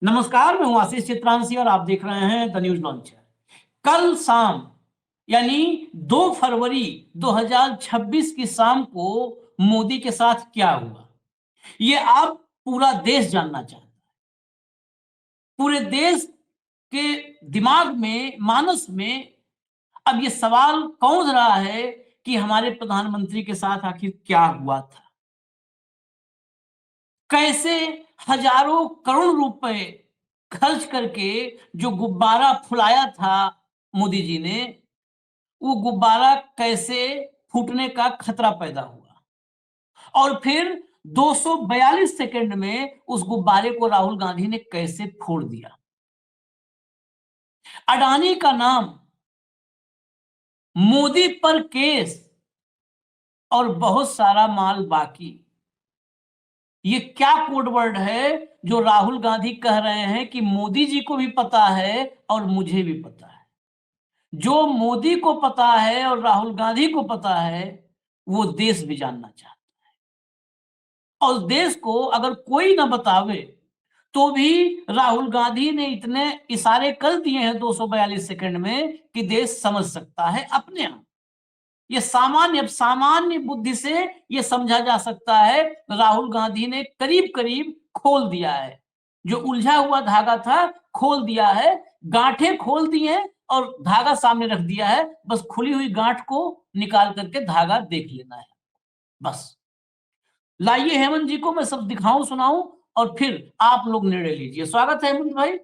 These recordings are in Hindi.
नमस्कार, मैं हूं आशीष चित्रांशी और आप देख रहे हैं द न्यूज लॉन्चर। कल शाम यानी 2 फरवरी 2026 की शाम को मोदी के साथ क्या हुआ, ये आप पूरा देश जानना चाहता है। पूरे देश के दिमाग में, मानस में अब ये सवाल कौंध रहा है कि हमारे प्रधानमंत्री के साथ आखिर क्या हुआ था। कैसे हजारों करोड़ रुपए खर्च करके जो गुब्बारा फुलाया था मोदी जी ने, वो गुब्बारा कैसे फूटने का खतरा पैदा हुआ और फिर 242 सेकंड में उस गुब्बारे को राहुल गांधी ने कैसे फोड़ दिया। अडानी का नाम, मोदी पर केस और बहुत सारा माल बाकी। ये क्या कोडवर्ड है जो राहुल गांधी कह रहे हैं कि मोदी जी को भी पता है और मुझे भी पता है। जो मोदी को पता है और राहुल गांधी को पता है, वो देश भी जानना चाहता है। और देश को अगर कोई ना बतावे तो भी राहुल गांधी ने इतने इशारे कर दिए हैं 242 सेकंड में कि देश समझ सकता है अपने आप। ये सामान्य बुद्धि से ये समझा जा सकता है। राहुल गांधी ने करीब करीब खोल दिया है, जो उलझा हुआ धागा था खोल दिया है। गांठें खोल दी हैं और धागा सामने रख दिया है। बस खुली हुई गांठ को निकाल करके धागा देख लेना है बस। लाइए हेमंत जी को मैं सब दिखाऊं सुनाऊं और फिर आप लोग निर्णय लीजिए। स्वागत है हेमंत भाई।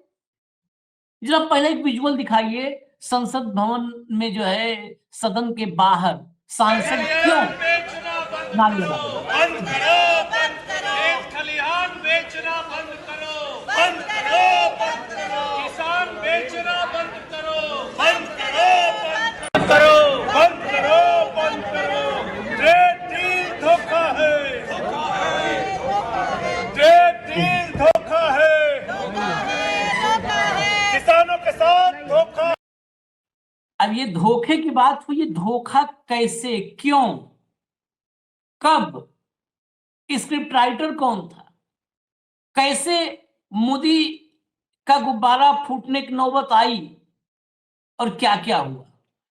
जरा पहले एक विजुअल दिखाइए। संसद भवन में जो है, सदन के बाहर सांसद क्यों नारे लगा रहे हैं? बंद करो, बंद करो, खेत खलिहान बेचना बंद करो, बंद करो, बंद करो, किसान बेचना बंद करो, बंद करो, बंद करो, बंद करो, बंद करो। ट्रेड डील धोखा है, ट्रेड डील धोखा है, किसानों के साथ धोखा। अब ये धोखे की बात हुई, ये धोखा कैसे, क्यों, कब, स्क्रिप्ट राइटर कौन था, कैसे मोदी का गुब्बारा फूटने की नौबत आई और क्या क्या हुआ,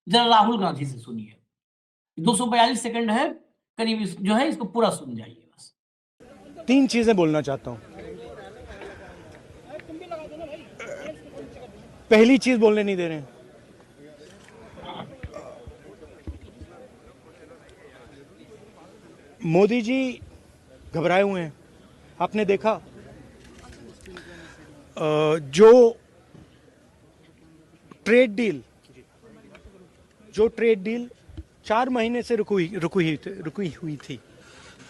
जरा राहुल गांधी से सुनिए। 242 सेकंड है करीब, जो है इसको पूरा सुन जाइए बस। 3 चीजें बोलना चाहता हूं। पहली चीज बोलने नहीं दे रहे हैं। मोदी जी घबराए हुए हैं। आपने देखा जो ट्रेड डील 4 महीने से रुकी हुई थी।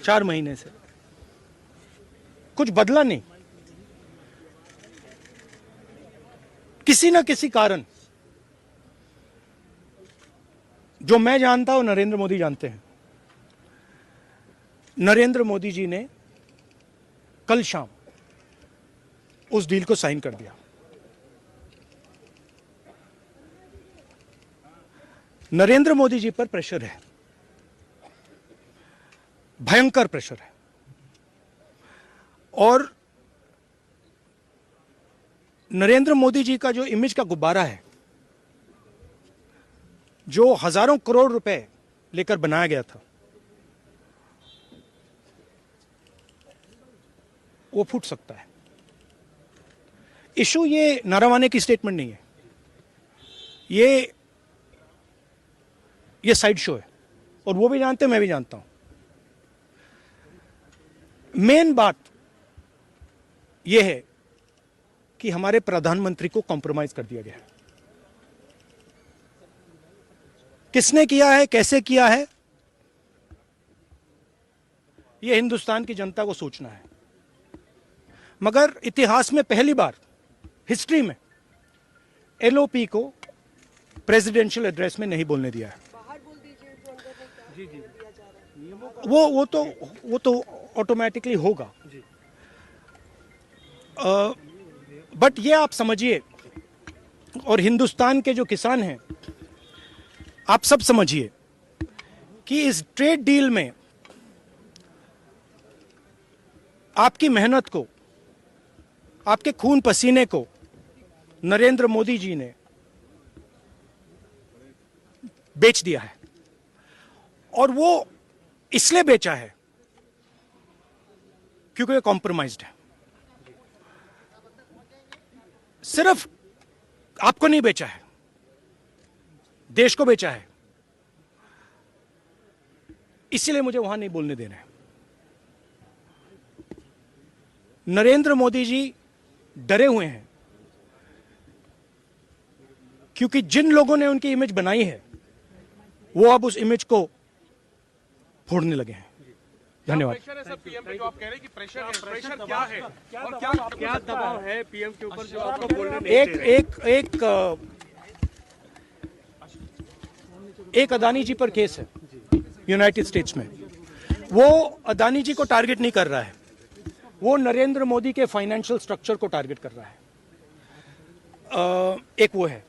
4 महीने से कुछ बदला नहीं। किसी ना किसी कारण, जो मैं जानता हूं नरेंद्र मोदी जानते हैं। नरेंद्र मोदी जी ने कल शाम उस डील को साइन कर दिया। नरेंद्र मोदी जी पर प्रेशर है, भयंकर प्रेशर है। और नरेंद्र मोदी जी का जो इमेज का गुब्बारा है, जो हजारों करोड़ रुपए लेकर बनाया गया था, वो फूट सकता है। इशू ये नारावाने की स्टेटमेंट नहीं है, ये साइड शो है। और वो भी जानते हैं, मैं भी जानता हूं। मेन बात यह है कि हमारे प्रधानमंत्री को कॉम्प्रोमाइज कर दिया गया है। किसने किया है, कैसे किया है, यह हिंदुस्तान की जनता को सोचना है। मगर इतिहास में पहली बार, हिस्ट्री में, एलओपी को प्रेसिडेंशियल एड्रेस में नहीं बोलने दिया है। वो तो ऑटोमेटिकली होगा। बट ये आप समझिए, और हिंदुस्तान के जो किसान हैं, आप सब समझिए कि इस ट्रेड डील में आपकी मेहनत को, आपके खून पसीने को नरेंद्र मोदी जी ने बेच दिया है, और वो इसलिए बेचा है क्योंकि वो कॉम्प्रोमाइज्ड है। सिर्फ आपको नहीं बेचा है, देश को बेचा है। इसीलिए मुझे वहां नहीं बोलने देना है। नरेंद्र मोदी जी डरे हुए हैं क्योंकि जिन लोगों ने उनकी इमेज बनाई है वो अब उस इमेज को फोड़ने लगे हैं। धन्यवाद। प्रेशर है सर पीएम पे, जो आप कह रहे हैं कि प्रेशर है, प्रेशर क्या है और क्या दबाव है पीएम के ऊपर जो आपको बोलने नहीं एक एक एक एक अदानी जी पर केस है यूनाइटेड स्टेट्स में। वो अदानी जी को टारगेट नहीं कर रहा है, वो नरेंद्र मोदी के फाइनेंशियल स्ट्रक्चर को टारगेट कर रहा है। एक वो है।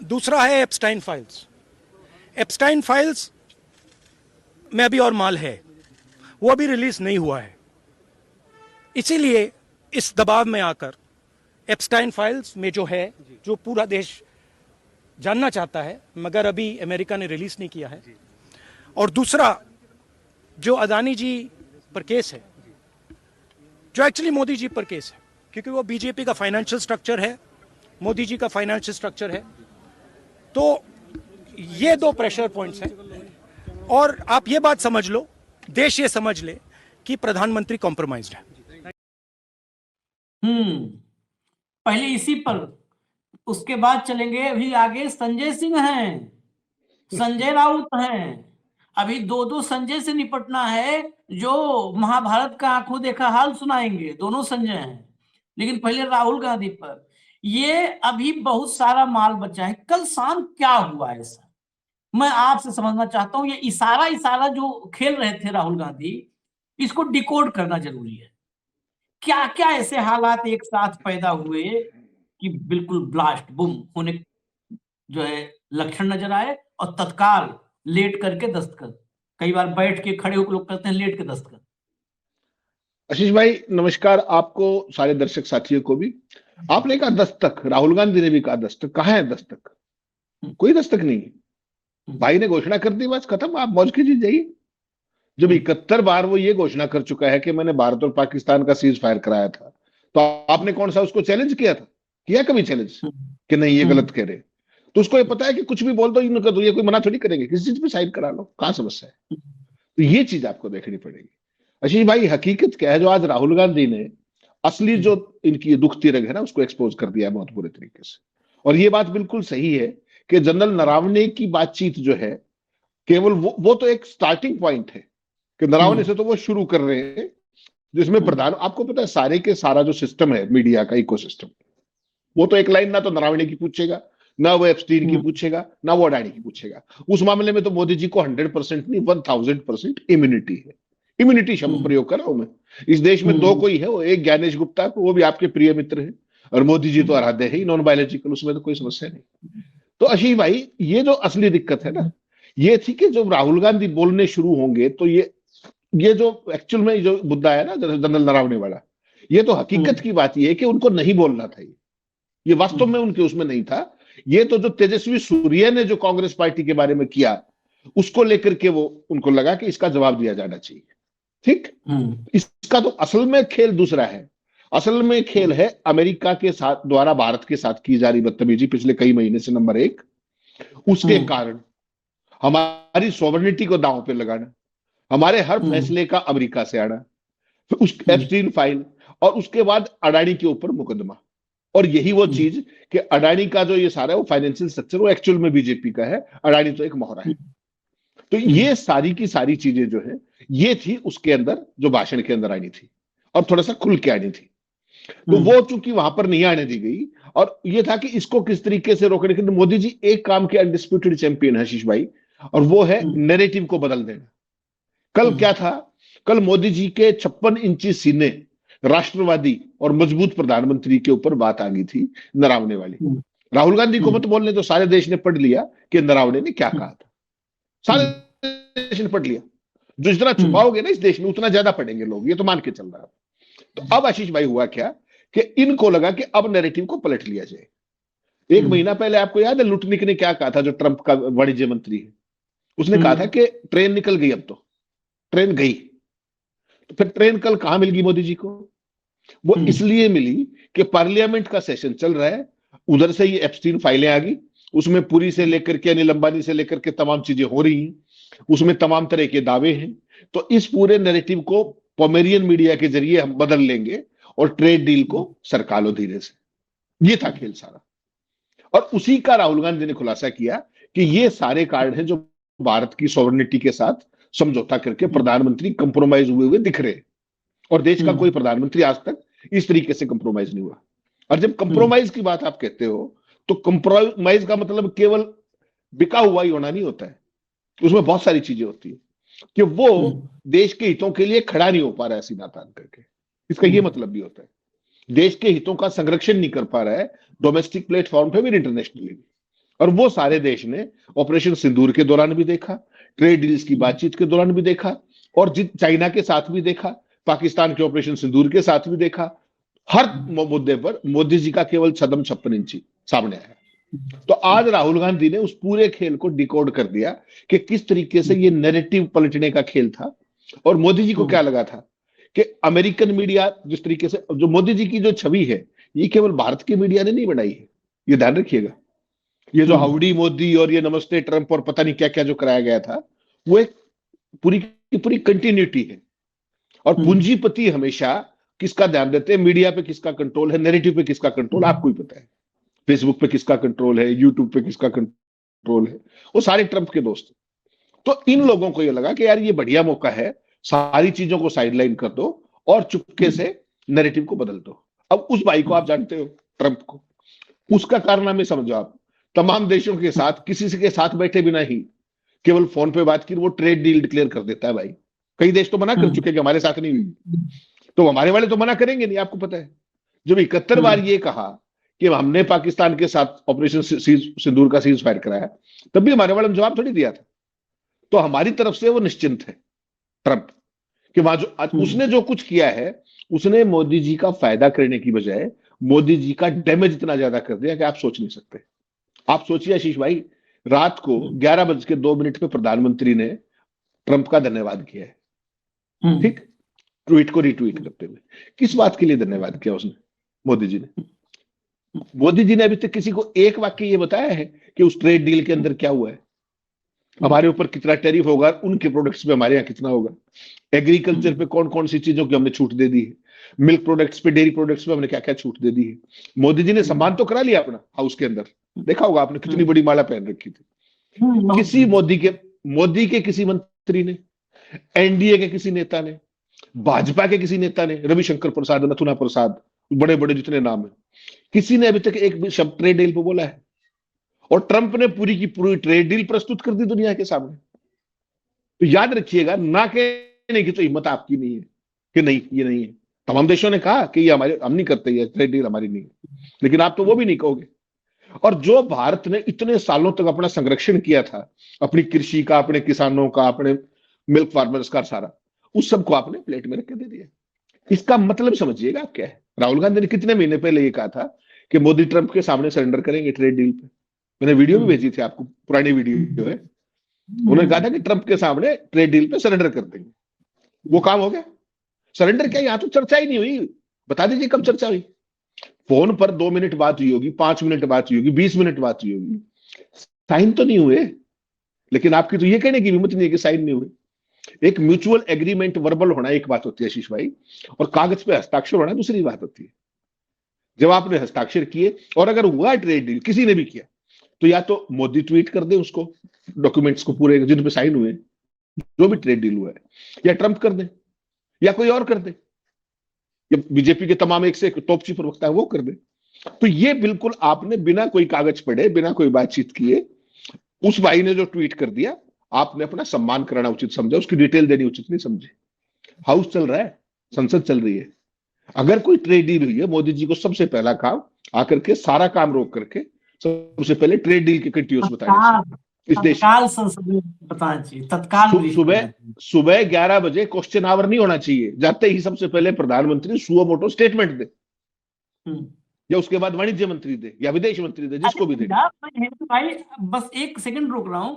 दूसरा है एप्स्टाइन फाइल्स। एप्स्टाइन फाइल्स में अभी और माल है, वो अभी रिलीज नहीं हुआ है। इसीलिए इस दबाव में आकर एप्स्टाइन फाइल्स में जो है, जो पूरा देश जानना चाहता है मगर अभी अमेरिका ने रिलीज नहीं किया है। और दूसरा जो अदानी जी पर केस है, जो एक्चुअली मोदी जी पर केस है, क्योंकि वो बीजेपी का फाइनेंशियल स्ट्रक्चर है, मोदी जी का फाइनेंशियल स्ट्रक्चर है। तो ये दो प्रेशर पॉइंट्स हैं। और आप ये बात समझ लो, देश ये समझ ले कि प्रधानमंत्री कॉम्प्रोमाइज्ड है। पहले इसी पर, उसके बाद चलेंगे अभी आगे। संजय सिंह हैं, संजय राउत हैं। अभी दो संजय से निपटना है, जो महाभारत का आंखों देखा हाल सुनाएंगे। दोनों संजय हैं। लेकिन पहले राहुल गांधी पर, ये अभी बहुत सारा माल बचा है। कल शाम क्या हुआ ऐसा, मैं आपसे समझना चाहता हूं। ये इशारा जो खेल रहे थे राहुल गांधी, इसको डिकोड करना जरूरी है। क्या क्या ऐसे हालात एक साथ पैदा हुए कि बिल्कुल ब्लास्ट बूम होने जो है लक्षण नजर आए, और तत्काल लेट करके दस्तखत। कई बार बैठ के, खड़े होकर लोग करते हैं, लेट के दस्तखत। आशीष भाई नमस्कार, आपको, सारे दर्शक साथियों को भी। आपने कहा दस्तक, राहुल गांधी ने भी कहा दस्तक। कहाँ है दस्तक? कोई दस्तक नहीं है। भाई ने घोषणा कर दी, बस खत्म, आप मौज कीजिए जाइए। जब 71 बार वो ये घोषणा कर चुका है कि मैंने भारत और पाकिस्तान का सीज फायर कराया था, तो आपने कौन सा उसको चैलेंज किया था? किया कभी चैलेंज कि नहीं ये गलत कह रहे? तो उसको ये पता है कि कुछ भी बोल दो, इनको तो ये कोई मना थोड़ी करेंगे, किसी चीज पे साइन करा लो, कहां समस्या है? तो ये चीज आपको देखनी पड़ेगी। आशीष भाई, हकीकत क्या है, जो आज राहुल गांधी ने असली जो इनकी दुखती रग है ना, उसको एक्सपोज कर दिया है बहुत बुरे तरीके से। और ये बात बिल्कुल सही है कि जनरल नरावने की बातचीत जो है, केवल वो तो एक स्टार्टिंग पॉइंट है कि नरावने से तो वो शुरू कर रहे हैं, जिसमें प्रधान, आपको पता है सारे के सारा जो सिस्टम है मीडिया का इकोसिस्टम, वो तो एक लाइन ना तो नरावने की पूछेगा, ना वो एप्स्टीन की पूछेगा, ना वो अडानी की पूछेगा। उस मामले में तो मोदी जी को 100% नहीं 1000% इम्यूनिटी है। इम्यूनिटी शब्द प्रयोग कर रहा हूं मैं। इस देश में दो कोई है, वो एक ज्ञानेश गुप्ता, वो भी आपके प्रिय मित्र है, और मोदी जी तो आराध्य है ही, नॉन बायोलॉजिकल, उसमें तो कोई समस्या नहीं। तो आशीष भाई, ये जो असली दिक्कत है ना, ये थी कि जब राहुल गांधी बोलने शुरू होंगे तो ये जो एक्चुअल में जो मुद्दा है ना जनरल नरावने वाला, ये तो हकीकत की बात ये है कि उनको नहीं बोलना था। ये वास्तव में उनके उसमें नहीं था। ये तो जो तेजस्वी सूर्य ने जो कांग्रेस पार्टी के बारे में किया, उसको लेकर के वो उनको लगा कि इसका जवाब दिया जाना चाहिए। ठीक, इसका तो असल में खेल दूसरा है। असल में खेल है अमेरिका के साथ द्वारा भारत के साथ की जा रही बदतमीजी पिछले कई महीने से, नंबर एक। उसके कारण हमारी सॉवरेनिटी को दांव पे लगाना, हमारे हर फैसले का अमेरिका से आना, फिर उस एप्स्टीन फाइल, और उसके बाद अडानी के ऊपर मुकदमा। और यही वो चीज कि अडानी का जो ये सारा है वो फाइनेंशियल स्ट्रक्चर वो एक्चुअल में बीजेपी का है, अडानी तो एक मोहरा है। तो ये सारी की सारी चीजें जो है, ये थी उसके अंदर, जो भाषण के अंदर आनी थी, और थोड़ा सा खुल के आनी थी। तो वो चूंकि वहां पर नहीं आने दी गई, और ये था कि इसको किस तरीके से रोकने के लिए मोदी जी एक काम के अनडिस्प्यूटेड चैंपियन है आशीष भाई, और वो है नैरेटिव को बदल देना। कल क्या था, कल मोदी जी के 56 इंची सीने, राष्ट्रवादी और मजबूत प्रधानमंत्री के ऊपर बात आ गई थी नरावने वाली। राहुल गांधी को मत बोलने तो सारे देश ने पढ़ लिया कि नरावने ने क्या कहा था, सारे देश ने पढ़ लिया। जो जितना छुपाओगे ना इस देश में, उतना ज्यादा पढ़ेंगे लोग, ये तो मान के चल रहा है। तो अब आशीष भाई हुआ क्या कि इनको लगा कि अब नैरेटिव को पलट लिया जाए। एक महीना पहले आपको याद है लुटनिक ने क्या कहा था, जो ट्रंप का वाणिज्य मंत्री है, उसने कहा था कि ट्रेन निकल गई, अब तो ट्रेन गई। तो फिर ट्रेन कल कहां मिल गई मोदी जी को? वो इसलिए मिली कि पार्लियामेंट का सेशन चल रहा है, उधर से ये एप्स्टीन फाइलें आ गई, उसमें पुरी से लेकर के अनिल अंबानी से लेकर के तमाम चीजें हो रही हैं, उसमें तमाम तरह के दावे हैं। तो इस पूरे नैरेटिव को पोमेरियन मीडिया के जरिए हम बदल लेंगे और ट्रेड डील को सरका लो धीरे से। ये था खेल सारा। और उसी का राहुल गांधी ने खुलासा किया कि ये सारे कार्ड हैं जो भारत की सॉवरेनिटी के साथ समझौता करके प्रधानमंत्री कंप्रोमाइज हुए दिख रहे हैं। और देश का कोई प्रधानमंत्री आज तक इस तरीके से कंप्रोमाइज नहीं हुआ। और जब कंप्रोमाइज की बात आप कहते हो तो कंप्रोमाइज का मतलब केवल बिका हुआ ही होना नहीं होता है, उसमें बहुत सारी चीजें होती है कि वो देश के हितों के लिए खड़ा नहीं हो पा रहा है सीना तान करके, इसका ये मतलब भी होता है। देश के हितों का संरक्षण नहीं कर पा रहा है डोमेस्टिक प्लेटफॉर्म पे भी, इंटरनेशनली भी। और वो सारे देश ने ऑपरेशन सिंदूर के दौरान भी देखा, ट्रेड डील्स की बातचीत के दौरान भी देखा, और चाइना के साथ भी देखा, पाकिस्तान के ऑपरेशन सिंदूर के साथ भी देखा। हर मुद्दे पर मोदी जी का केवल 56 इंची सामने आया। तो आज राहुल गांधी ने उस पूरे खेल को डिकोड कर दिया कि किस तरीके से ये नैरेटिव पलटने का खेल था। और मोदी जी को क्या लगा था कि अमेरिकन मीडिया जिस तरीके से, जो मोदी जी की जो छवि है, ये केवल भारत के मीडिया ने नहीं बनाई है, ये ध्यान रखिएगा। ये जो हाउडी मोदी और ये नमस्ते ट्रंप और पता नहीं क्या क्या जो कराया गया था, वो एक पूरी की पूरी कंटिन्यूटी है। और पूंजीपति हमेशा किसका ध्यान देते हैं? मीडिया पे किसका कंट्रोल है, नैरेटिव पे किसका कंट्रोल, आपको ही पता है। फेसबुक पे किसका कंट्रोल है, यूट्यूब पे किसका कंट्रोल है, वो सारे ट्रंप के दोस्त। तो इन लोगों को ये लगा कि यार ये बढ़िया मौका है, सारी चीजों को साइडलाइन कर दो और चुपके से नैरेटिव को बदल दो। अब उस भाई को आप जानते हो, ट्रंप को, उसका कारनामे समझो आप। तमाम देशों के साथ किसी के साथ बैठे बिना ही केवल फोन पे बात की वो ट्रेड डील डिक्लेयर कर देता है भाई। कई देश तो मना कर चुके कि हमारे साथ नहीं हुई, तो हमारे वाले तो मना करेंगे नहीं, आपको पता है। जब 71 बार ये कहा कि हमने पाकिस्तान के साथ ऑपरेशन सिंदूर का सीज फायर कराया, तब भी हमारे वाले ने जवाब थोड़ी दिया था। तो हमारी तरफ से वो निश्चिंत है ट्रंप कि वहां जो उसने जो कुछ किया है, उसने मोदी जी का फायदा करने की बजाय मोदी जी का डैमेज इतना ज्यादा कर दिया कि आप सोच नहीं सकते। आप सोचिए आशीष भाई, रात को 11:02 पे प्रधानमंत्री ने ट्रंप का धन्यवाद किया है, ठीक, ट्वीट को रिट्वीट करते हुए। किस बात के लिए धन्यवाद किया उसने? मोदी जी ने अभी तक किसी को एक वाक्य ये बताया है कि उस ट्रेड डील के अंदर क्या हुआ है, हमारे ऊपर कितना टैरिफ होगा, उनके प्रोडक्ट्स पे हमारे यहाँ कितना होगा, एग्रीकल्चर पे कौन कौन सी चीजों की हमने छूट दे दी है, मिल्क प्रोडक्ट्स पे, डेयरी प्रोडक्ट्स पे हमने क्या क्या छूट दे दी है। मोदी जी ने सम्मान तो करा लिया अपना हाउस के अंदर, देखा होगा आपने कितनी बड़ी माला पहन रखी थी। किसी मोदी के किसी मंत्री ने, एनडीए के किसी नेता ने, भाजपा के किसी नेता ने, रविशंकर प्रसाद, नथुना प्रसाद, बड़े बड़े जितने नाम है, किसी ने अभी तक एक भी शब्द ट्रेड डील पे बोला है? और ट्रंप ने पूरी की पूरी ट्रेड डील प्रस्तुत कर दी दुनिया के सामने। तो याद रखिएगा, ना कहने की तो हिम्मत आपकी नहीं है कि नहीं ये नहीं है। तमाम देशों ने कहा कि ये हमारे, हम नहीं करते, ये ट्रेड डील हमारी नहीं है, लेकिन आप तो वो भी नहीं कहोगे। और जो भारत ने इतने सालों तक अपना संरक्षण किया था, अपनी कृषि का, अपने किसानों का, अपने मिल्क फार्मर्स का, सारा उस सबको आपने प्लेट में रख के दे दिया। इसका मतलब समझिएगा आप क्या है। राहुल गांधी ने कितने महीने पहले ये कहा था कि मोदी ट्रंप के सामने सरेंडर करेंगे ट्रेड डील पे। मैंने वीडियो भी भेजी थी आपको, पुरानी वीडियो है। उन्होंने कहा था कि ट्रंप के सामने ट्रेड डील पे सरेंडर कर देंगे। वो काम हो गया? सरेंडर क्या, यहां तो चर्चा ही नहीं हुई। बता दीजिए कब चर्चा हुई? फोन पर 2 मिनट बात हुई होगी, 5 मिनट बात हुई होगी, 20 मिनट बात हुई होगी, साइन तो नहीं हुए। लेकिन आपकी तो ये कहने की हिम्मत नहीं है कि साइन नहीं हुए। एक म्यूचुअल एग्रीमेंट वर्बल होना एक बात होती है आशीष भाई, और कागज पे हस्ताक्षर होना दूसरी बात होती है। जब आपने हस्ताक्षर किए, और अगर हुआ ट्रेड डील, किसी ने भी किया, तो या तो मोदी ट्वीट कर दे उसको, डॉक्यूमेंट्स को पूरे जिन पे साइन हुए, जो भी ट्रेड डील हुआ है, या ट्रंप कर दे, या कोई और कर दे, या बीजेपी के तमाम एक से एक टॉप चीफ प्रवक्ता है वो कर दे। तो ये बिल्कुल आपने बिना कोई कागज पढ़े, बिना कोई बातचीत किए, उस भाई ने जो ट्वीट कर दिया, आपने अपना सम्मान कराना उचित समझा, उसकी डिटेल देनी उचित नहीं समझे। हाउस चल रहा है, संसद चल रही है। अगर कोई ट्रेड डील हुई है, मोदी जी को सबसे पहला काम आकर के सारा काम रोक करके सबसे पहले ट्रेड डील के कंट्रीज बताने इस देश, तत्काल संसद में बताना चाहिए, तत्काल। सुबह 11 बजे क्वेश्चन आवर नहीं होना चाहिए, जाते ही सबसे पहले प्रधानमंत्री सुओ मोटो स्टेटमेंट दे या उसके बाद वाणिज्य मंत्री दे या विदेश मंत्री दे, जिसको भी दे। भाई बस एक सेकंड रोक रहा हूं,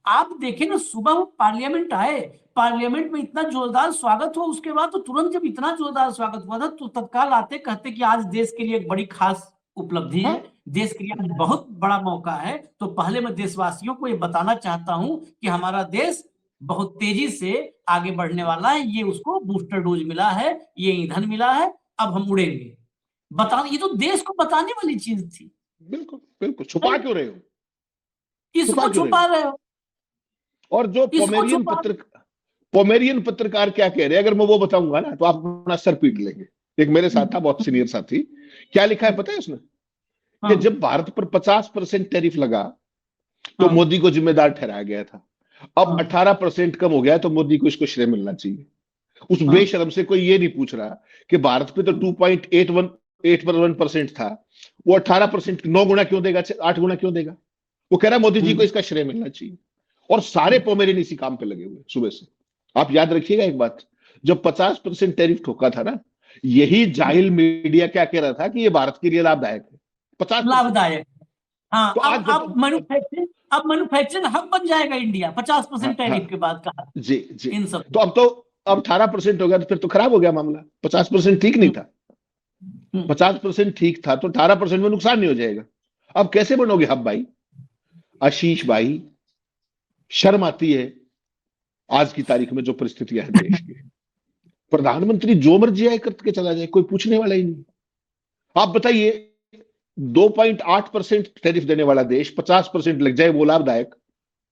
आप देखें ना, सुबह वो पार्लियामेंट आए, पार्लियामेंट में इतना जोरदार स्वागत हुआ, उसके बाद तो तुरंत जब इतना जोरदार स्वागत हुआ था तो तत्काल आते कहते कि आज देश के लिए एक बड़ी खास उपलब्धि है, देश के लिए आज बहुत बड़ा मौका है। तो पहले मैं देशवासियों को ये बताना चाहता हूं कि हमारा देश बहुत तेजी से आगे बढ़ने वाला है, ये उसको बूस्टर डोज मिला है, ये ईंधन मिला है, अब हम उड़ेंगे। ये तो देश को बताने वाली चीज थी। बिल्कुल बिल्कुल, छुपा क्यों रहे हो? इसको छुपा रहे हो। और जो पोमेरियन पत्रकार क्या कह रहे हैं, अगर मैं वो बताऊंगा ना तो आप अपना सर पीट लेंगे। एक मेरे साथ था, बहुत सीनियर साथी, क्या लिखा है पता है उसने? कि जब भारत पर 50% टैरिफ लगा तो मोदी को जिम्मेदार ठहराया गया था, अब 18% कम हो गया तो मोदी को इसको श्रेय मिलना चाहिए। उस बेशरम से कोई ये नहीं पूछ रहा कि भारत पे तो 2.81% था, वो 18% 9 गुना क्यों देगा, 8 गुना क्यों देगा? वो कह रहा मोदी जी को इसका श्रेय मिलना चाहिए। और सारे पोमेरियन इसी काम पे लगे हुए सुबह से। आप याद रखिएगा एक बात, जब 50% टैरिफ ठोका था ना, यही जाहिल मीडिया क्या कह रहा था कि ये भारत के लिए लाभदायक है, 50% लाभदायक। हाँ, तो अब मैन्युफैक्चरिंग हब बन जाएगा इंडिया 50% टैरिफ के बाद कहा। जी जी, इन सब तो अब 18% हो गया, तो फिर तो खराब हो गया मामला। 50% ठीक नहीं था, 50% ठीक था, तो 18% में नुकसान नहीं हो जाएगा। अब कैसे बनोगे हब भाई? आशीष भाई, शर्म आती है आज की तारीख में जो परिस्थितियां हैं देश की। प्रधानमंत्री जो मर्जी आए करके चला जाए, कोई पूछने वाला ही नहीं। आप बताइए, 2.8% टैरिफ देने वाला देश 50% लग जाए वो लाभदायक,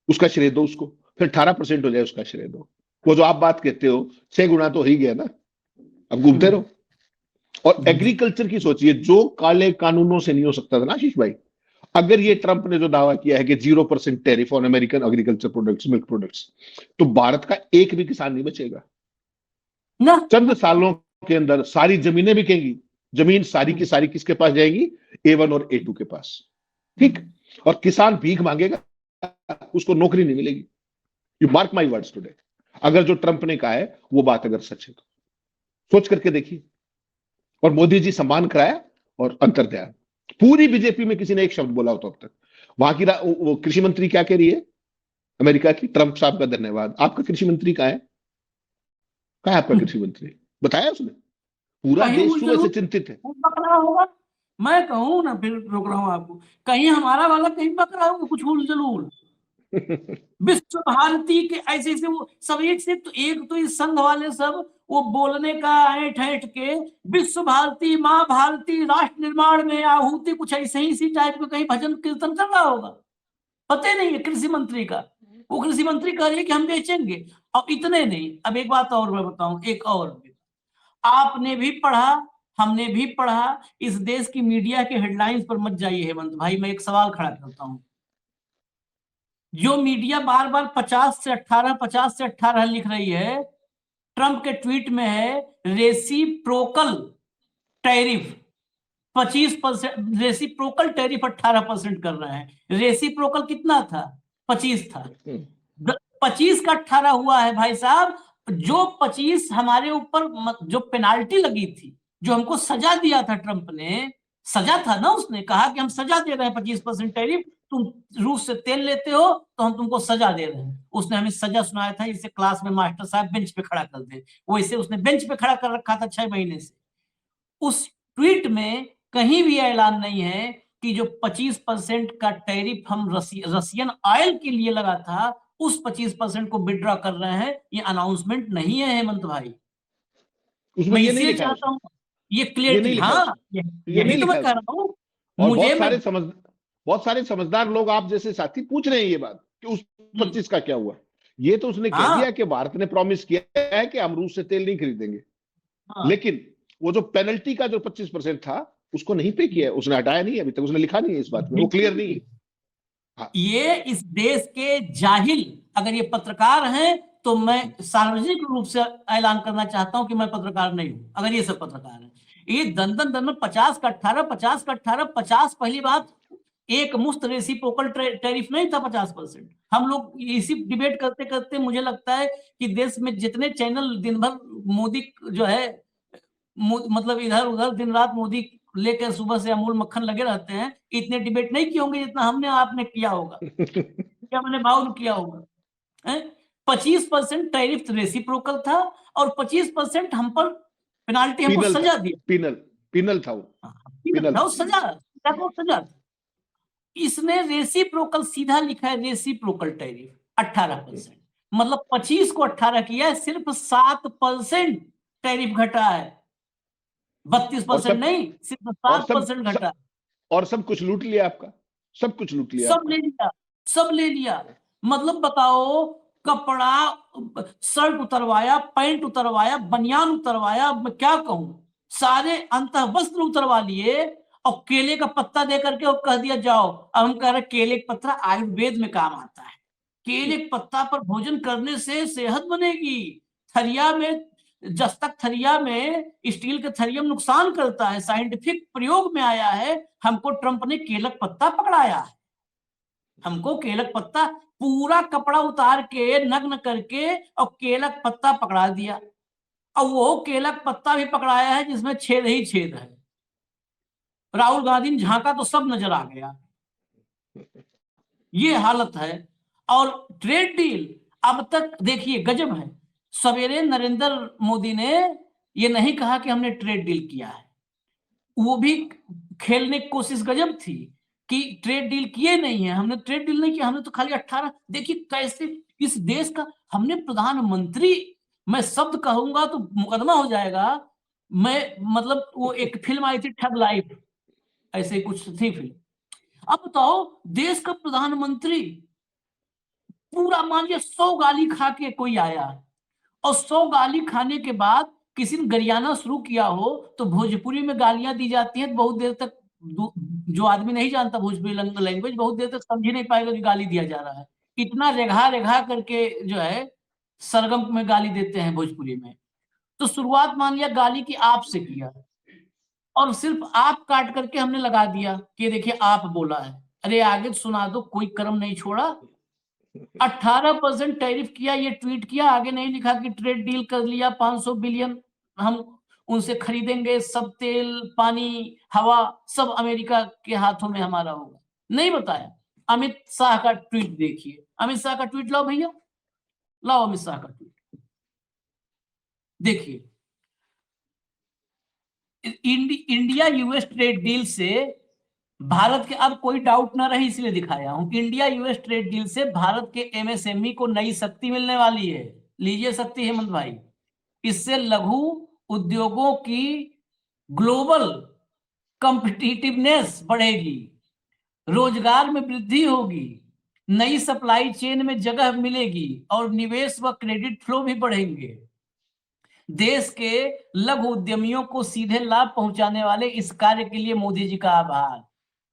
उसका श्रेय दो उसको, फिर 18% हो जाए उसका श्रेय दो। वो जो आप बात कहते हो 6 गुना तो ही गया ना, अब घूमते रहो। और एग्रीकल्चर की सोचिए, जो काले कानूनों से नहीं हो सकता था ना आशीष भाई, अगर ये ट्रंप ने जो दावा किया है कि 0% tariff on American agriculture products, milk products, तो भारत का एक भी किसान नहीं बचेगा ना। चंद सालों के अंदर सारी जमीनें बिकेंगी। जमीन सारी की सारी किसके पास जाएगी? A1 और A2 के पास, ठीक। और किसान भीख मांगेगा, उसको नौकरी नहीं मिलेगी। You mark my words today. अगर जो ट्रंप ने कहा है वो बात अगर सच है तो सोच करके देखिए। और मोदी जी सम्मान कराया और अंतर्ध्यान। पूरी बीजेपी में किसी ने एक शब्द बोला हो तो अब तक। वहां की वो कृषि मंत्री क्या कह रही है अमेरिका की? ट्रंप साहब का धन्यवाद। आपका कृषि मंत्री कहाँ है? कहाँ है आपका कृषि मंत्री? बताया उसने? पूरा देश सुबह से चिंतित है। होगा, मैं कहूँ ना, फिर रोक रहा हूँ आपको, कहीं हमारा वाला कहीं पकड़ा होगा कुछ हुल जलूल। विश्व भारती के ऐसे ऐसे वो सब एक से तो एक, तो इस संघ वाले सब वो बोलने का ऐंठ ऐंठ के विश्व भारती, माँ भारती, राष्ट्र निर्माण में आहुति, कुछ ऐसे ही इसी टाइप का कहीं भजन कीर्तन कर रहा होगा, पता नहीं है कृषि मंत्री का। वो कृषि मंत्री कह रही है कि हम बेचेंगे। और इतने नहीं, अब एक बात और मैं बताऊं, एक और आपने भी पढ़ा, हमने भी पढ़ा, इस देश की मीडिया के हेडलाइंस पर मत जाइए हेमंत भाई, मैं एक सवाल खड़ा करता हूं। जो मीडिया बार बार 50 से 18 लिख रही है, ट्रंप के ट्वीट में है रेसिप्रोकल टैरिफ 25%, रेसिप्रोकल टैरिफ 18% कर रहे हैं। रेसिप्रोकल कितना था? 25 था, 25 का 18 हुआ है भाई साहब। जो 25 हमारे ऊपर जो पेनाल्टी लगी थी, जो हमको सजा दिया था ट्रंप ने, सजा था ना, उसने कहा कि हम सजा दे रहे हैं 25% टैरिफ, तुम रूस से तेल लेते हो तो हम तुमको सजा दे रहे हैं। उसने हमें सजा सुनाया था, इसे क्लास में मास्टर साहब बेंच पे खड़ा कर दे, वैसे उसने बेंच पे खड़ा कर रखा था 6 महीने से। उस ट्वीट में कहीं भी ऐलान नहीं है कि जो 25% का टैरिफ हम रशियन ऑयल के लिए लगा था, उस 25% को विड्रॉ कर रहे हैं। ये अनाउंसमेंट नहीं है हेमंत भाई। मैं इसलिए चाहता हूं ये क्लियरिटी। हाँ, यही तो मैं कह रहा हूं। बहुत सारे समझदार लोग आप जैसे साथी पूछ रहे हैं ये बात कि उस 25 का क्या हुआ। ये तो उसने कह दिया कि भारत ने प्रॉमिस किया है कि हम रूस से तेल नहीं खरीदेंगे, लेकिन वो जो पेनल्टी का जो 25% था उसको नहीं पे किया है, उसने हटाया नहीं अभी तक, उसने लिखा नहीं है इस बात में, वो क्लियर नहीं है। हाँ। ये इस देश के जाहिल अगर ये पत्रकार हैं तो मैं सार्वजनिक रूप से ऐलान करना चाहता हूं कि मैं पत्रकार नहीं हूं। अगर ये सब पत्रकार हैं, ये दन 50 का 18, 50 का 18, 50 पहली बात एक मुफ्त रेसिप्रोकल टैरिफ नहीं था 50%। हम लोग इसी डिबेट करते करते मुझे लगता है कि देश में जितने चैनल दिन भर मोदी जो है मतलब इधर उधर दिन रात मोदी लेकर सुबह से अमूल मक्खन लगे रहते हैं, इतने डिबेट नहीं किए होंगे जितना हमने आपने किया होगा, क्या मैंने भाव किया होगा। 25% टैरिफ रेसिप्रोकल था और 25% हम पर पेनाल्टी, हमको पिनल सजा था, दिया। पिनल था वो, पिनल था। सजा। इसने रेसिप्रोकल सीधा लिखा है, रेसिप्रोकल टैरिफ 18%, मतलब 25 को 18 किया है, सिर्फ 7% टैरिफ घटा है, 32% नहीं, सिर्फ 7% घटा है। और सब कुछ लूट लिया आपका, सब कुछ लूट लिया, सब ले लिया, सब ले लिया। मतलब बताओ, कपड़ा, शर्ट उतरवाया, पैंट उतरवाया, बनियान उतरवाया, मैं क्या कहूं, सारे अंतः वस्त्र उतरवा लिए और केले का पत्ता दे करके और कह दिया जाओ। अब हम कह रहे केले का पत्ता आयुर्वेद में काम आता है, केले के पत्ता पर भोजन करने से सेहत बनेगी। थरिया में, जस्तक थरिया में, स्टील के थरिया में नुकसान करता है, साइंटिफिक प्रयोग में आया है। हमको ट्रंप ने केलक पत्ता पकड़ाया है, हमको केलक पत्ता, पूरा कपड़ा उतार के नग्न करके और केलक पत्ता पकड़ा दिया। और वो केलक पत्ता भी पकड़ाया है जिसमें छेद ही छेद है। राहुल गांधी ने झांका तो सब नजर आ गया। ये हालत है। और ट्रेड डील अब तक देखिए गजब है। सवेरे नरेंद्र मोदी ने ये नहीं कहा कि हमने ट्रेड डील किया है, वो भी खेलने की कोशिश गजब थी कि ट्रेड डील किए नहीं है, हमने ट्रेड डील नहीं किया, हमने तो खाली 18। देखिए कैसे इस देश का हमने प्रधानमंत्री, मैं शब्द कहूंगा तो मुकदमा हो जाएगा। मैं मतलब वो एक फिल्म आई थी ठग लाइफ, ऐसे कुछ थी फिल्म। अब बताओ देश का प्रधानमंत्री पूरा मान लिया 100 गाली खा के कोई आया, और 100 गाली खाने के बाद किसी ने गरियाना शुरू किया हो तो भोजपुरी में गालियां दी जाती हैं, बहुत देर तक जो आदमी नहीं जानता भोजपुरी लैंग्वेज बहुत देर तक समझ ही नहीं पाएगा कि गाली दिया जा रहा है। इतना रेघा रेघा करके जो है सरगम में गाली देते हैं भोजपुरी में। तो शुरुआत मान लिया गाली की आप से किया, और सिर्फ आप काट करके हमने लगा दिया कि देखिए आप बोला है। अरे आगे सुना दो, कोई कर्म नहीं छोड़ा। 18% टैरिफ किया, ये ट्वीट किया, आगे नहीं लिखा कि ट्रेड डील कर लिया 500 बिलियन हम उनसे खरीदेंगे, सब तेल पानी हवा सब अमेरिका के हाथों में हमारा होगा, नहीं बताया। अमित शाह का ट्वीट देखिए, अमित शाह का ट्वीट लाओ भैया, लाओ अमित शाह का ट्वीट देखिए। इंडिया यूएस ट्रेड डील से भारत के, अब कोई डाउट ना रहे इसलिए दिखाया हूं, इंडिया यूएस ट्रेड डील से भारत के एमएसएमई को नई शक्ति मिलने वाली है। लीजिए शक्ति हेमंत भाई, इससे लघु उद्योगों की ग्लोबल कॉम्पिटिटिवनेस बढ़ेगी, रोजगार में वृद्धि होगी, नई सप्लाई चेन में जगह मिलेगी और निवेश व क्रेडिट फ्लो भी बढ़ेंगे। देश के लघु उद्यमियों को सीधे लाभ पहुंचाने वाले इस कार्य के लिए मोदी जी का आभार।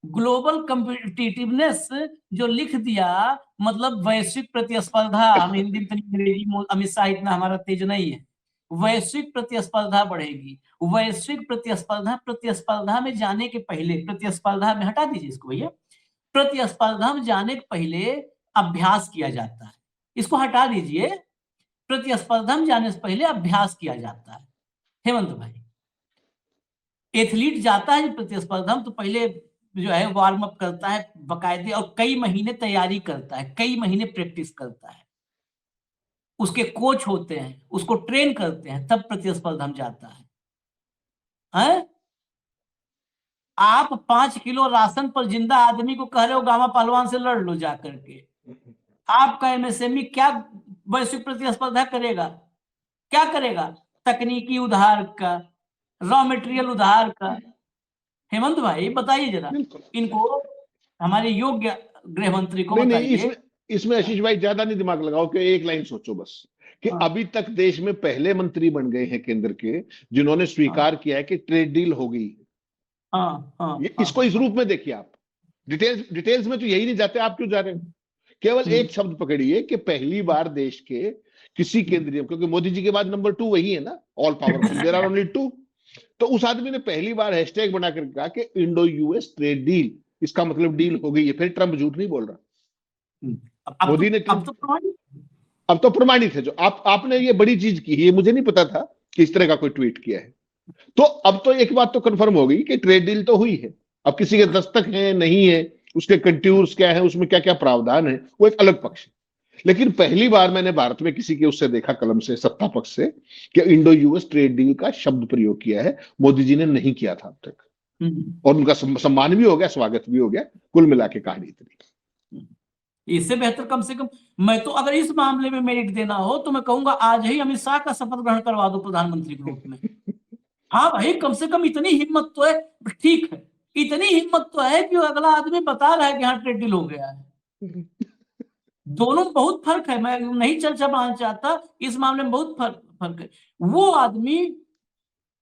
ग्लोबल कॉम्पिटिटिवनेस जो लिख दिया, मतलब वैश्विक प्रतिस्पर्धा। हम हिंदी में अंग्रेजी, अमित शाह इतना हमारा तेज नहीं है। वैश्विक प्रतिस्पर्धा बढ़ेगी, वैश्विक प्रतिस्पर्धा, प्रतिस्पर्धा में जाने के पहले, प्रतिस्पर्धा में हटा दीजिए इसको भैया, प्रतिस्पर्धा में जाने के पहले अभ्यास किया जाता है, इसको हटा दीजिए। प्रतिस्पर्धा में जाने से पहले अभ्यास किया जाता है। हेमंत भाई, एथलीट जाता है प्रतिस्पर्धा में तो पहले जो है वार्म अप करता है बकायदे, और कई महीने तैयारी करता है, कई महीने प्रैक्टिस करता है, उसके कोच होते हैं, उसको ट्रेन करते हैं, तब प्रतिस्पर्धा में जाता है। आप 5 किलो राशन पर जिंदा आदमी को कह रहे हो गामा पहलवान से लड़ लो जा करके, आपका एमएसएमई क्या वैश्विक प्रतिस्पर्धा करेगा? क्या करेगा? तकनीकी उधार का, रॉ मटेरियल उधार का। हेमंत भाई बताइए जरा इनको, हमारे योग्य गृह मंत्री को बताइए। इसमें आशीष भाई ज्यादा नहीं दिमाग लगाओ, कि एक लाइन सोचो बस कि अभी तक देश में पहले मंत्री बन गए हैं केंद्र के जिन्होंने स्वीकार किया है कि ट्रेड डील हो गई। इसको इस रूप में देखिए आप, डिटेल्स में तो यही नहीं जाते, आप क्यों जा रहे हैं? केवल एक शब्द पकड़िए कि पहली बार देश के किसी केंद्रीय, क्योंकि मोदी जी के बाद नंबर 2 वही है ना, all powerful, there are only 2। तो उस आदमी ने पहली बार हैशटैग बनाकर कहा कि इंडो यूएस ट्रेड डील, इसका मतलब डील हो गई है। फिर ट्रंप झूठ नहीं बोल रहा, मोदी ने अब तो प्रमाणित है। जो आपने ये बड़ी चीज की है, ये मुझे नहीं पता था कि इस तरह का कोई ट्वीट किया है। तो अब तो एक बात तो कंफर्म हो गई कि ट्रेड डील तो हुई है। अब किसी के दस्तक है नहीं है, उसके कंट्यूर्स क्या है, उसमें क्या क्या प्रावधान है, वो एक अलग पक्ष है। लेकिन पहली बार मैंने भारत में किसी के उससे देखा, कलम से, सत्ता पक्ष से, कि इंडो यूएस ट्रेड डील का शब्द प्रयोग किया है। मोदी जी ने नहीं किया था अब तक, और उनका सम्मान भी हो गया, स्वागत भी हो गया। कुल मिला के कहानी इतनी। इससे बेहतर कम से कम, मैं तो अगर इस मामले में मेरिट देना हो तो मैं कहूंगा आज ही अमित शाह का शपथ ग्रहण करवा दो प्रधानमंत्री के रूप में। हाँ भाई, कम से कम इतनी हिम्मत तो है, ठीक है, इतनी हिम्मत तो है कि अगला आदमी बता रहा है कि हाँ ट्रेड डील हो गया है। दोनों में बहुत फर्क है, मैं नहीं चर्चा बनाना चाहता, इस मामले में बहुत फर्क है। वो आदमी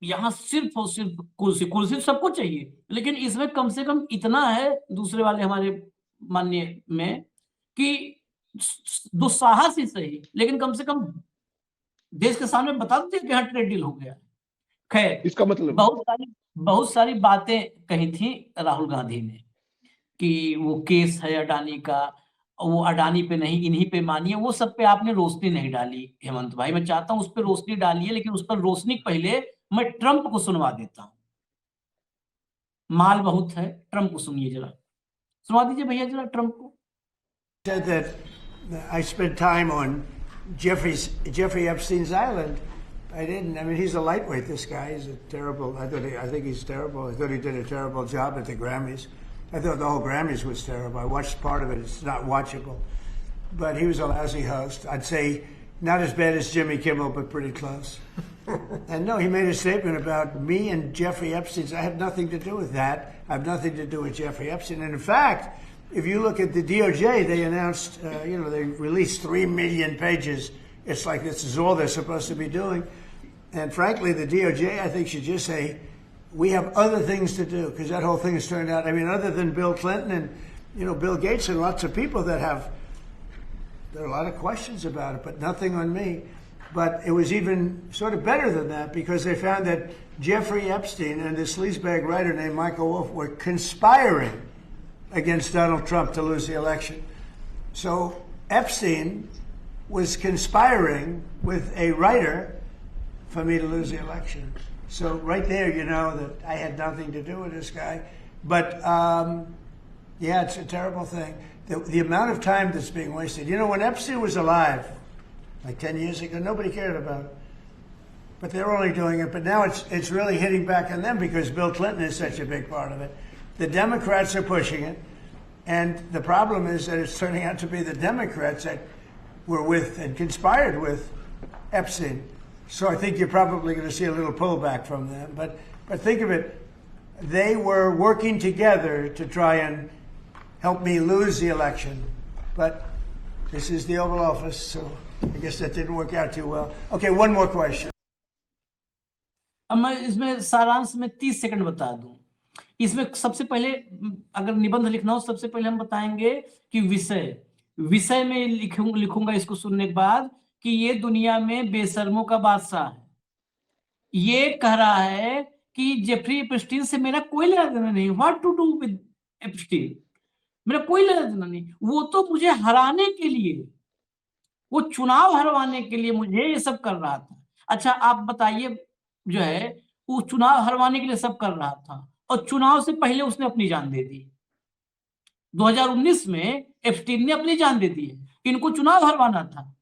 यहाँ सिर्फ और सिर्फ कुर्सी, कुर्सी सबको चाहिए, लेकिन इसमें कम से कम इतना है दूसरे वाले हमारे माननीय में कि दुस्साहस ही सही, लेकिन कम से कम देश के सामने बता देते कि हाँ ट्रेड डील हो गया। खैर, इसका मतलब बहुत सारी बातें कही थी राहुल गांधी ने कि वो केस है अडानी का, वो अडानी पे नहीं इन्हीं पे मानिए, वो सब पे आपने रोशनी नहीं डाली हेमंत भाई। मैं चाहता हूं उस पर रोशनी डालिए, लेकिन उस पर रोशनी पहले मैं ट्रंप को सुनवा देता हूं। माल बहुत है, ट्रंप को सुनिए जरा, सुनवा दीजिए भैया जरा ट्रंप को। Said that I spent time on Jeffrey Epstein's island. I didn't. I mean, he's a lightweight. This guy is a terrible. I think he's terrible. I thought he did a terrible job at the Grammys. I thought the whole Grammys was terrible. I watched part of it. It's not watchable. But he was a lousy host. I'd say not as bad as Jimmy Kimmel, but pretty close. And no, he made a statement about me and Jeffrey Epstein. I have nothing to do with that. I have nothing to do with Jeffrey Epstein. And in fact, if you look at the DOJ, they announced, they released 3 million pages. It's like this is all they're supposed to be doing. And frankly, the DOJ, I think, should just say, we have other things to do, because that whole thing has turned out, I mean, other than Bill Clinton and, Bill Gates and lots of people that there are a lot of questions about it, but nothing on me. But it was even sort of better than that, because they found that Jeffrey Epstein and this sleazebag writer named Michael Wolff were conspiring against Donald Trump to lose the election. So Epstein was conspiring with a writer for me to lose the election. So right there, you know that I had nothing to do with this guy. But yeah, it's a terrible thing. The amount of time that's being wasted. When Epstein was alive, like 10 years ago, nobody cared about it. But they're only doing it. But now it's really hitting back on them because Bill Clinton is such a big part of it. The Democrats are pushing it. And the problem is that it's turning out to be the Democrats that were with and conspired with Epstein. So I think you're probably going to see a little pullback from them. But think of it, they were working together to try and help me lose the election. But this is the Oval Office, so I guess that didn't work out too well. Okay, one more question. अब मैं इसमें सारांश में 30 सेकंड बता दूं। इसमें सबसे पहले अगर निबंध लिखना हो, सबसे पहले हम बताएंगे कि विषय में लिखूंगा इसको सुनने के बाद कि ये दुनिया में बेशर्मों का बादशाह है। ये कह रहा है कि जेफरी एप्स्टीन से मेरा कोई लेना देना नहीं, what to do with Epstein, मेरा कोई लेना देना नहीं। वो तो मुझे हराने के लिए, वो चुनाव हरवाने के लिए मुझे ये सब कर रहा था। अच्छा आप बताइए, जो है वो चुनाव हरवाने के लिए सब कर रहा था और चुनाव से पहले उसने अपनी जान दे दी। 2019 में एप्स्टीन ने अपनी जान दे दी है, इनको चुनाव हरवाना था।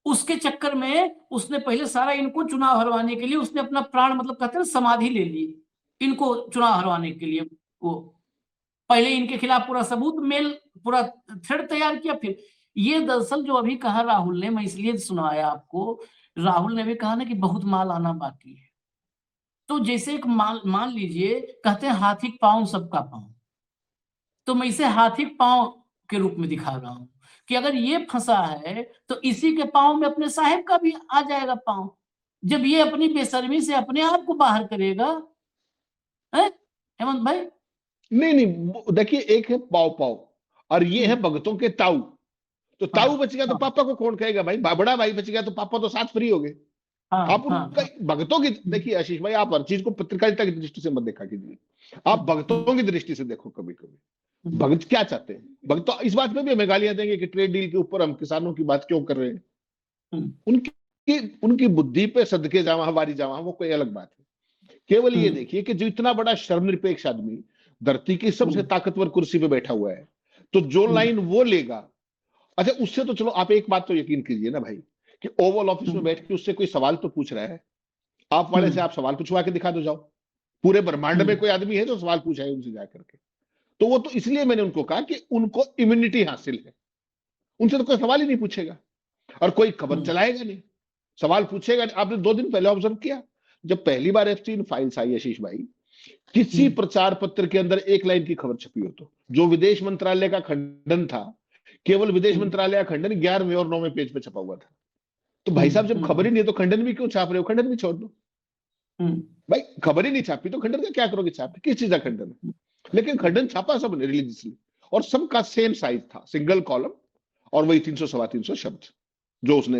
उसके चक्कर में उसने पहले सारा इनको चुनाव हरवाने के लिए उसने अपना प्राण, मतलब कहते हैं समाधि ले ली इनको चुनाव हरवाने के लिए। वो पहले इनके खिलाफ पूरा सबूत पूरा थ्रेड तैयार किया। फिर ये दरअसल जो अभी कहा राहुल ने, मैं इसलिए सुनाया आपको, राहुल ने भी कहा ना कि बहुत माल आना बाकी है। तो जैसे एक मान लीजिए, कहते हैं हाथी का पांव सबका पांव, तो मैं इसे हाथी के पांव के रूप में दिखा रहा हूं कि अगर ये फंसा है तो इसी के पांव में अपने साहेब का भी आ जाएगा पांव, जब ये अपनी बेशर्मी से अपने आप को बाहर करेगा। हेमंत भाई नहीं, देखिए, एक है पाव पाव और ये है भगतों के ताऊ। तो ताऊ बच गया तो पापा को कौन कहेगा भाई? बड़ा भाई बच गया तो पापा तो साथ फ्री हो गए। आप उनका भगतों की, देखिए आशीष भाई, आप हर चीज को पत्रकारिता की दृष्टि से मत देखा कीजिए, आप भगतों की दृष्टि से देखो। कभी कभी भगत क्या चाहते हैं? भगत तो इस बात में भी हमें गालियां देंगे कि ट्रेड डील के ऊपर हम किसानों की बात क्यों कर रहे हैं। उनकी बुद्धि पे सदके जावा, हमारी जावा, वो कोई अलग बात है। केवल ये देखिए कि जो इतना बड़ा शर्मनिरपेक्ष आदमी धरती की सबसे ताकतवर कुर्सी पे बैठा हुआ है, तो जो लाइन वो लेगा, अच्छा उससे तो चलो आप एक बात तो यकीन कीजिए ना भाई, कि ओवल ऑफिस में बैठ के उससे कोई सवाल तो पूछ रहा है, आप वाले से आप सवाल पूछवा के दिखा दो जाओ। पूरे ब्रह्मांड में कोई आदमी है जो सवाल पूछा है उनसे जाकर के? तो वो तो इसलिए मैंने उनको कहा कि उनको इम्यूनिटी हासिल है, उनसे तो कोई सवाल ही नहीं पूछेगा और कोई खबर चलाएगा नहीं, सवाल पूछेगा नहीं। आपने 2 दिन पहले ऑब्जर्व किया, जब पहली बार एप्स्टीन फाइल्स आई आशीष भाई, किसी प्रचार पत्र के अंदर एक लाइन की खबर छपी हो तो जो विदेश मंत्रालय का खंडन था, केवल विदेश मंत्रालय का खंडन 11वें और 9वें पेज पे छपा हुआ था। तो भाई साहब जब खबर ही नहीं है तो खंडन भी क्यों छाप रहे हो? खंडन भी छोड़ दो भाई, खबर ही नहीं छापी तो खंडन का क्या करोगे छाप के? किस चीज का खंडन है? लेकिन खंडन छापा सबने रिलीजियसली, और सबका सेम साइज था, सिंगल कॉलम, और वही 300 सवा 300 शब्द जो उसने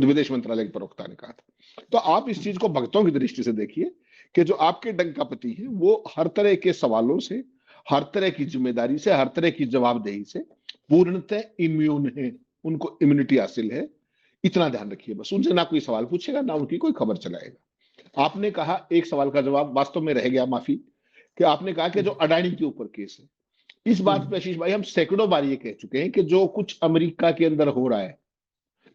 विदेश मंत्रालय के प्रवक्ता ने कहा था। तो आप इस चीज को भक्तों की दृष्टि से देखिए कि जो आपके डंकापति है वो हर तरह के सवालों से, हर तरह की जिम्मेदारी से, हर तरह की जवाबदेही से पूर्णतः इम्यून है, उनको इम्यूनिटी हासिल है। इतना ध्यान रखिए बस, उनसे ना कोई सवाल पूछेगा ना उनकी कोई खबर चलाएगा। आपने कहा एक सवाल का जवाब वास्तव में रह गया, माफी, कि आपने कहा कि जो अडानी के ऊपर केस है, इस बात पे आशीष भाई हम सैकड़ों बार ये कह चुके हैं कि जो कुछ अमेरिका के अंदर हो रहा है,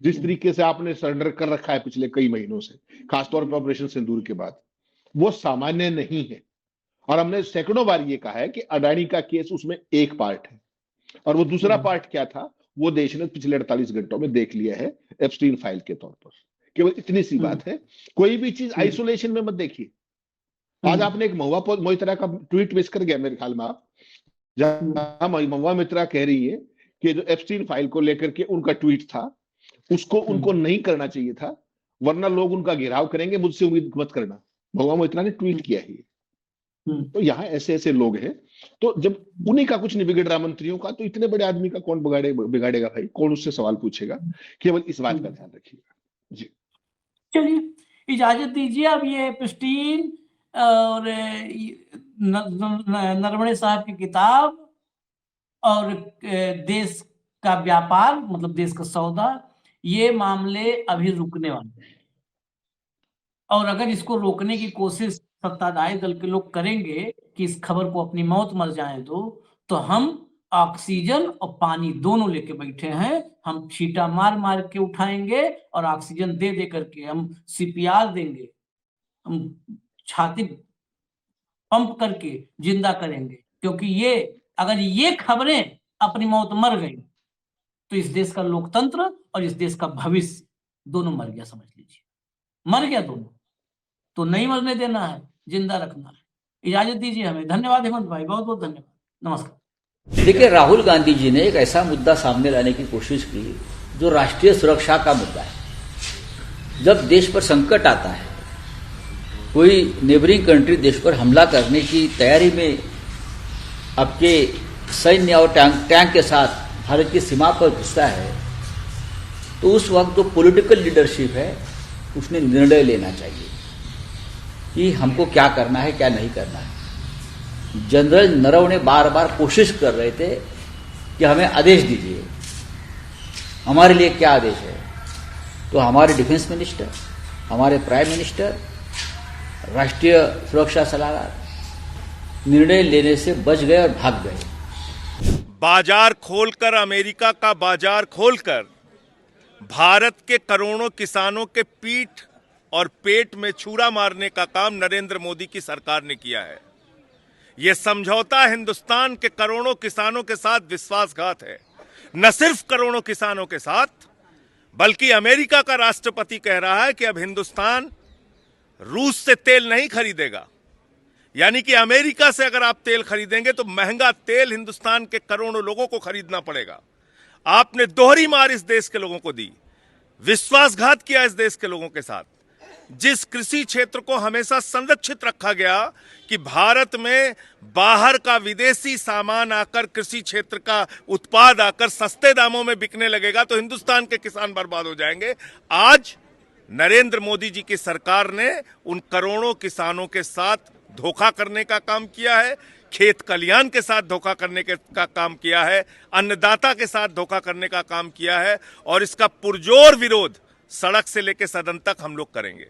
जिस तरीके से आपने सरेंडर कर रखा है पिछले कई महीनों से, खासतौर पर ऑपरेशन सिंदूर के बाद, वो सामान्य नहीं है। और हमने सैकड़ों बार ये कहा है कि अडानी का केस उसमें एक पार्ट है, और वो दूसरा पार्ट क्या था वो देश ने पिछले 48 घंटों में देख लिया है एप्स्टीन फाइल के तौर पर। केवल इतनी सी बात है, कोई भी चीज आइसोलेशन में मत देखिए। आज आपने एक महुआ मोइत्रा का ट्वीट मिस कर गया मेरे ख्याल में आप, जहां महुआ मोइत्रा कह रही है कि जो एप्स्टीन फाइल को लेकर के उनका ट्वीट था उसको उनको नहीं करना चाहिए था, वरना लोग उनका घेराव करेंगे, मुझसे उम्मीद मत करना। महुआ मोइत्रा ने ट्वीट किया है। तो यहाँ ऐसे ऐसे लोग हैं, तो जब उन्हीं का कुछ नहीं बिगड़ रहा मंत्रियों का, तो इतने बड़े आदमी का कौन बिगाड़ेगा भाई? कौन उससे सवाल पूछेगा? केवल इस बात का ध्यान रखिएगा जी। चलिए इजाजत दीजिए, अब ये एप्स्टीन और नरवणे साहब की किताब और देश का व्यापार, मतलब देश का सौदा, ये मामले अभी रुकने वाले हैं। और अगर इसको रोकने की कोशिश सत्ताधारी दल के लोग करेंगे कि इस खबर को अपनी मौत मर जाए तो हम ऑक्सीजन और पानी दोनों लेके बैठे हैं। हम छींटा मार मार के उठाएंगे और ऑक्सीजन दे दे करके हम सीपीआर देंगे, हम छाती पंप करके जिंदा करेंगे। क्योंकि ये अगर ये खबरें अपनी मौत मर गई तो इस देश का लोकतंत्र और इस देश का भविष्य दोनों मर गया, समझ लीजिए, मर गया दोनों। तो नहीं मरने देना है, जिंदा रखना है। इजाजत दीजिए हमें। धन्यवाद हेमंत भाई, बहुत बहुत धन्यवाद। नमस्कार। देखिए, राहुल गांधी जी ने एक ऐसा मुद्दा सामने लाने की कोशिश की जो राष्ट्रीय सुरक्षा का मुद्दा है। जब देश पर संकट आता है, कोई नेबरिंग कंट्री देश पर हमला करने की तैयारी में आपके सैन्य और टैंक के साथ भारत की सीमा पर घुसता है, तो उस वक्त जो पॉलिटिकल लीडरशिप है उसने निर्णय लेना चाहिए कि हमको क्या करना है क्या नहीं करना है। जनरल नरवणे बार बार कोशिश कर रहे थे कि हमें आदेश दीजिए, हमारे लिए क्या आदेश है। तो हमारे डिफेंस मिनिस्टर, हमारे प्राइम मिनिस्टर, राष्ट्रीय सुरक्षा सलाहकार निर्णय लेने से बच गए और भाग गए। बाजार खोलकर, अमेरिका का बाजार खोलकर भारत के करोड़ों किसानों के पीठ और पेट में छुरा मारने का काम नरेंद्र मोदी की सरकार ने किया है। यह समझौता हिंदुस्तान के करोड़ों किसानों के साथ विश्वासघात है। न सिर्फ करोड़ों किसानों के साथ, बल्कि अमेरिका का राष्ट्रपति कह रहा है कि अब हिंदुस्तान रूस से तेल नहीं खरीदेगा। यानी कि अमेरिका से अगर आप तेल खरीदेंगे तो महंगा तेल हिंदुस्तान के करोड़ों लोगों को खरीदना पड़ेगा। आपने दोहरी मार इस देश के लोगों को दी, विश्वासघात किया इस देश के लोगों के साथ। जिस कृषि क्षेत्र को हमेशा संरक्षित रखा गया कि भारत में बाहर का विदेशी सामान आकर, कृषि क्षेत्र का उत्पाद आकर सस्ते दामों में बिकने लगेगा तो हिंदुस्तान के किसान बर्बाद हो जाएंगे। आज नरेंद्र मोदी जी की सरकार ने उन करोड़ों किसानों के साथ धोखा करने का काम किया है, खेत कल्याण के साथ धोखा करने का काम किया है, अन्नदाता के साथ धोखा करने का काम किया है, और इसका पुरजोर विरोध सड़क से लेकर सदन तक हम लोग करेंगे।